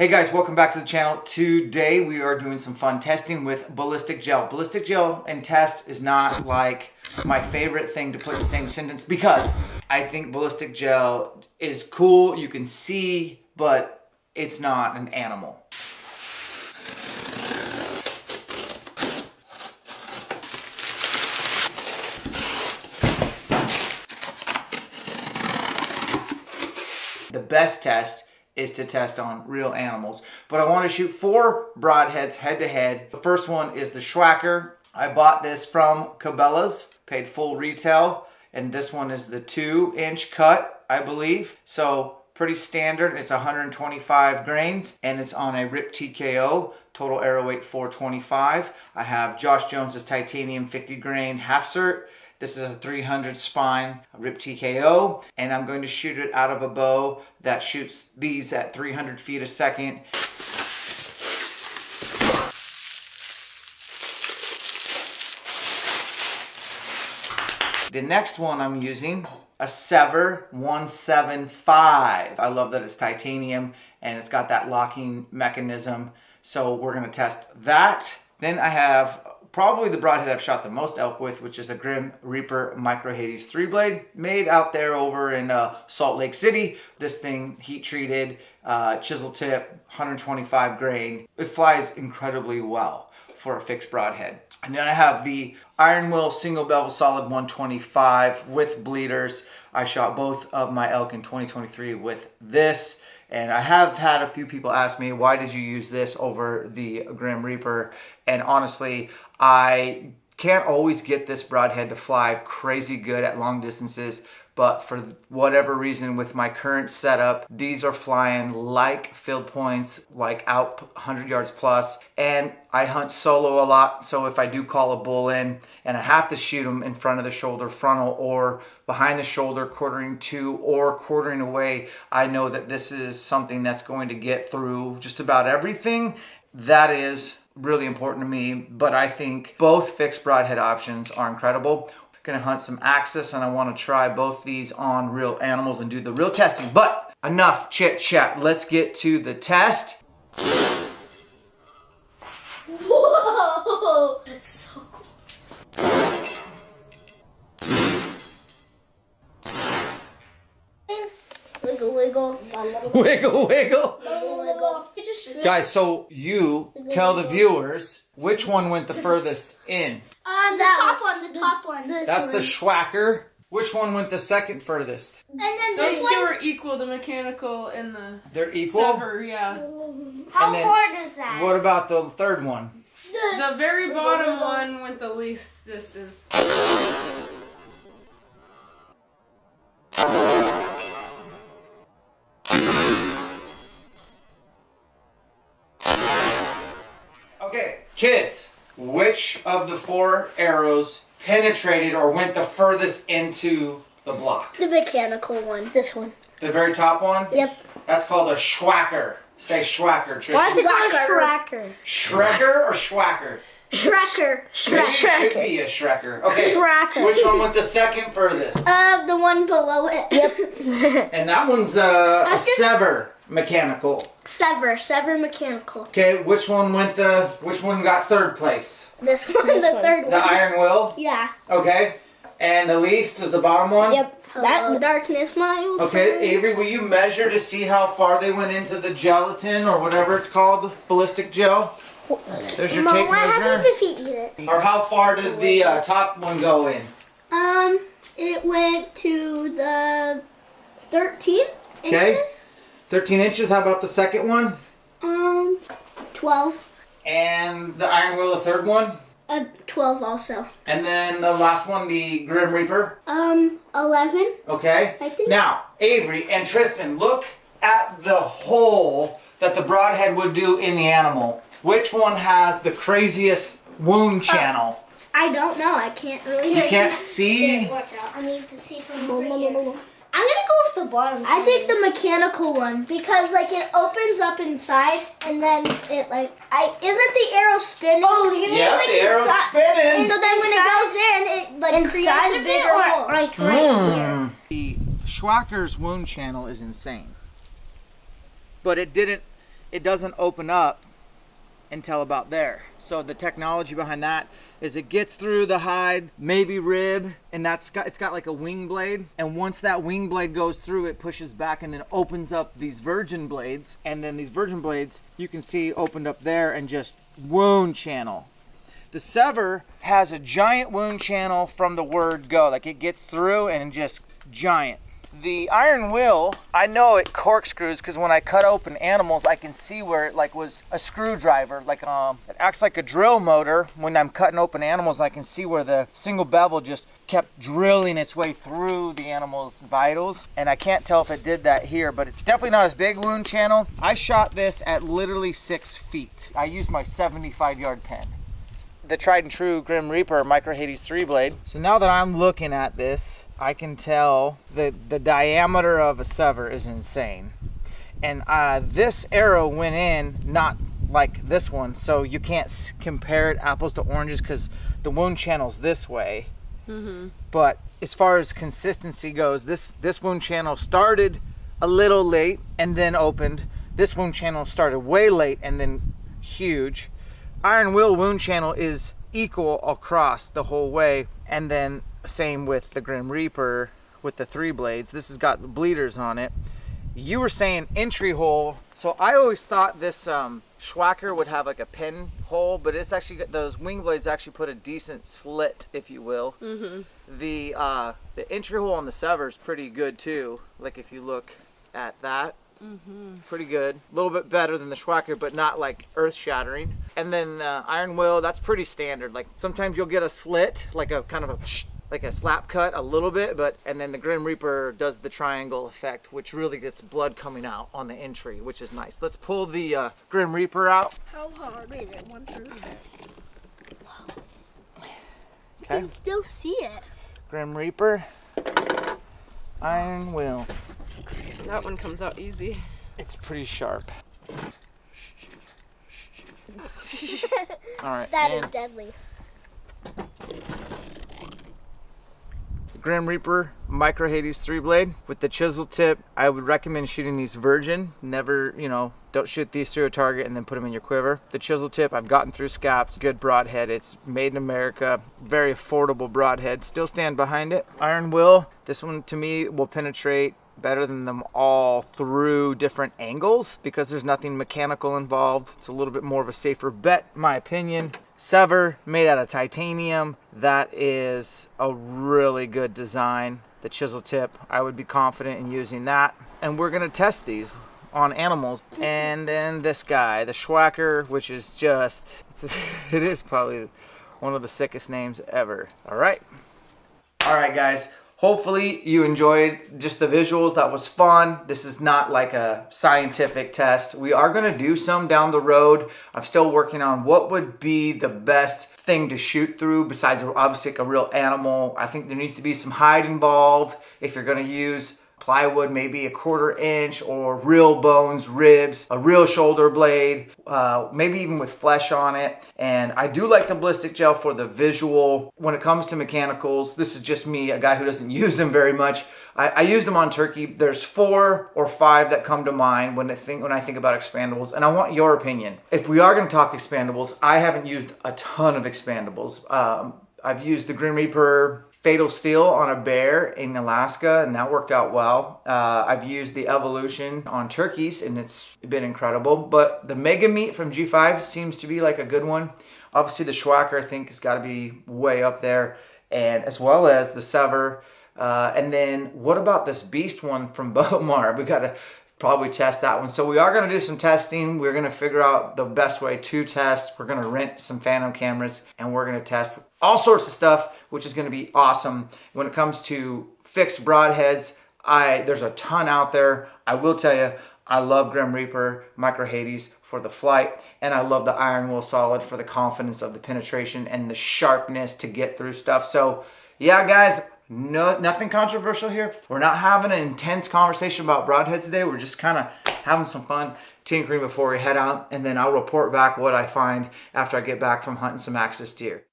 Hey guys, welcome back to the channel. Today we are doing some fun testing with ballistic gel. Ballistic gel and test is not like my favorite thing to put in the same sentence because I think ballistic gel is cool, you can see, but it's not an animal. The best test is to test on real animals. But I want to shoot 4 broadheads head to head. The first one is the Schwacker. I bought this from Cabela's, paid full retail, and this one is the 2-inch cut, I believe. So pretty standard. It's 125 grains and it's on a RIP TKO, total arrow weight 425. I have Josh Jones's titanium 50 grain half cert. This is a 300 spine RIP TKO, and I'm going to shoot it out of a bow that shoots these at 300 feet a second. The next one I'm using, a Sever 175. I love that it's titanium and it's got that locking mechanism. So we're gonna test that. Then I have probably the broadhead I've shot the most elk with, which is a Grim Reaper Micro Hades 3-blade made out there over in Salt Lake City. This thing heat treated, chisel tip, 125 grain. It flies incredibly well for a fixed broadhead. And then I have the Iron Will single bevel solid 125 with bleeders. I shot both of my elk in 2023 with this. And I have had a few people ask me, why did you use this over the Grim Reaper? And honestly, I can't always get this broadhead to fly crazy good at long distances, but for whatever reason with my current setup, these are flying like field points, like out 100 yards plus. And I hunt solo a lot, so if I do call a bull in and I have to shoot him in front of the shoulder frontal or behind the shoulder quartering to or quartering away, I know that this is something that's going to get through just about everything. That is really important to me, but I think both fixed broadhead options are incredible. Gonna hunt some axis and I want to try both these on real animals and do the real testing. But enough chit chat, let's get to the test. Whoa, that's so cool. Wiggle, wiggle. Wiggle, wiggle. Wiggle. It just feels. Guys, so you tell the viewers which one went the furthest in. The top one, the top one. That's the Schwacker. Which one went the second furthest? And then Those this two one. are equal, the mechanical and the They're equal? Sever, yeah. How And then hard is that? What about the third one? The very Wiggle, bottom wiggle. one went the least distance. Okay, kids, which of the 4 arrows penetrated or went the furthest into the block? The mechanical one. This one. The very top one? Yep. That's called a Schwacker. Say Schwacker, Tristan. Why is it called Schwacker? Shrekker or Schwacker? Schwacker. Maybe it should be a Schrekker. Okay. Schwacker. Which one went the second furthest? The one below it. Yep. And that one's a That's just- Sever mechanical. Sever mechanical. Okay, which one got third place? This one, the third one. The Iron Will? Yeah. Okay. And the least is the bottom one? Yep. That darkness, my old Okay, friend. Avery, will you measure to see how far they went into the gelatin or whatever it's called, ballistic gel? There's your Mom, tape what happens measure. if he eat it? Or how far did the top one go in? It went to the 13 Okay. inches. 13 inches. How about the second one? 12. And the Iron Will, the third one? 12 also. And then the last one, the Grim Reaper? 11. Okay. I think- Now, Avery and Tristan, look at the hole that the broadhead would do in the animal. Which one has the craziest wound channel? I don't know. I can't really. You can't see? Watch out. I mean, you can see from over here. I'm gonna go with the bottom. I think the mechanical one because like it opens up inside and then it like isn't the arrow spinning? Oh, you Yeah, like the arrow's spinning. So then when it goes in, it like creates a bigger hole. Like right here. The Schwacker's wound channel is insane. But it didn't it doesn't open up until about there. So the technology behind that is it gets through the hide, maybe rib, and it's got like a wing blade. And once that wing blade goes through, it pushes back and then opens up these virgin blades. And then these virgin blades, you can see opened up there and just wound channel. The Sever has a giant wound channel from the word go. Like it gets through and just giant. The iron will, I know it corkscrews because when I cut open animals, I can see where it like was a screwdriver. Like it acts like a drill motor when I'm cutting open animals. And I can see where the single bevel just kept drilling its way through the animal's vitals. And I can't tell if it did that here, but it's definitely not as big wound channel. I shot this at literally 6 feet. I used my 75-yard pen. The tried and true Grim Reaper Micro Hades 3 blade. So now that I'm looking at this, I can tell that the diameter of a Sever is insane. And this arrow went in not like this one, so you can't compare it apples to oranges because the wound channel's this way. But as far as consistency goes, this wound channel started a little late and then opened. This wound channel started way late and then huge. Iron will wound channel is equal across the whole way, and then same with the Grim Reaper with the 3 blades. This has got the bleeders on it. You were saying entry hole, so I always thought this Schwacker would have like a pin hole, but it's actually got those wing blades actually put a decent slit, if you will. The entry hole on the Sever is pretty good too. Like if you look at that. Pretty good. A little bit better than the Schwacker, but not like earth-shattering. And then iron will, that's pretty standard. Like sometimes you'll get a slit, like a kind of like a slap cut a little bit, and then the Grim Reaper does the triangle effect, which really gets blood coming out on the entry, which is nice. Let's pull the Grim Reaper out. How hard is it? 1 through there. Okay. You can still see it. Grim Reaper, iron will. That one comes out easy. It's pretty sharp. All right. That is deadly. Grim Reaper Micro Hades 3 blade with the chisel tip. I would recommend shooting these virgin. Never, don't shoot these through a target and then put them in your quiver. The chisel tip, I've gotten through scaps. Good broadhead. It's made in America. Very affordable broadhead. Still stand behind it. Iron will. This one to me will penetrate better than them all through different angles because there's nothing mechanical involved. It's a little bit more of a safer bet, in my opinion. Sever, made out of titanium. That is a really good design. The chisel tip, I would be confident in using that. And we're gonna test these on animals. And then this guy, the Schwacker, which is just, it is probably one of the sickest names ever. All right, guys. Hopefully you enjoyed just the visuals. That was fun. This is not like a scientific test. We are gonna do some down the road. I'm still working on what would be the best thing to shoot through besides obviously like a real animal. I think there needs to be some hide involved. If you're gonna use plywood, maybe a 1/4 inch, or real bones, ribs, a real shoulder blade, maybe even with flesh on it. And I do like the ballistic gel for the visual. When it comes to mechanicals, this is just me, a guy who doesn't use them very much. I use them on turkey. There's 4 or 5 that come to mind when I think about expandables, and I want your opinion. If we are going to talk expandables, I haven't used a ton of expandables. I've used the Grim Reaper Fatal Steel on a bear in Alaska, and that worked out well. I've used the Evolution on turkeys, and it's been incredible. But the Mega Meat from G5 seems to be like a good one. Obviously, the Schwacker, I think, has got to be way up there, and as well as the Sever. And then what about this Beast one from Bomar? We got to probably test that one. So we are going to do some testing. We're going to figure out the best way to test. We're going to rent some Phantom cameras, and we're going to test all sorts of stuff, which is going to be awesome. When it comes to fixed broadheads, there's a ton out there. I will tell you, I love Grim Reaper Micro Hades for the flight, and I love the Iron Will Solid for the confidence of the penetration and the sharpness to get through stuff. So yeah, guys, nothing controversial here. We're not having an intense conversation about broadheads today. We're just kind of having some fun tinkering before we head out, and then I'll report back what I find after I get back from hunting some axis deer.